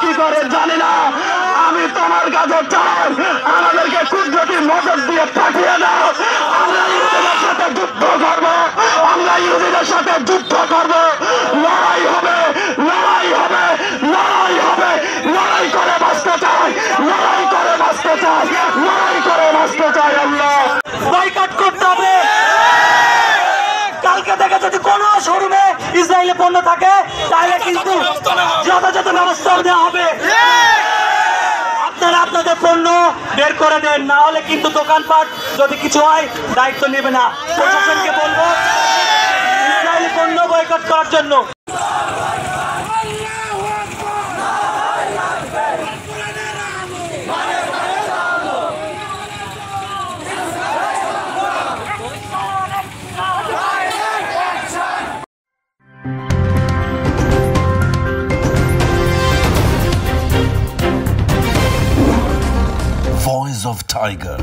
কি করে জানি না। আমি তোমার কাছে চাই আমাদেরকে কুদরতি মদত দিয়ে পাঠিয়ে দাও। আমরা ইহুদিদের সাথে যুদ্ধ করব, আমরা ইহুদিদের সাথে যুদ্ধ করব। লড়াই হবে, লড়াই হবে, লড়াই হবে। লড়াই করে বাঁচতে চাই, লড়াই করে বাঁচতে চাই, লড়াই করে বাঁচতে চাই। আল্লাহ বয়কট করতে হবে। কালকে থেকে যদি কোনো শোরুমে ইসরায়েলি পণ্য থাকে তাহলে কিন্তু যথাযথ ব্যবস্থা নেওয়া হবে। আপনারা আপনাদের পণ্য বের করে দেন, না হলে কিন্তু দোকানপাট যদি কিছু হয় দায়িত্ব নেবে না। প্রশাসনকে বলবো ইসরায়েলি পণ্য বয়কট করার জন্য। Voice of Tiger.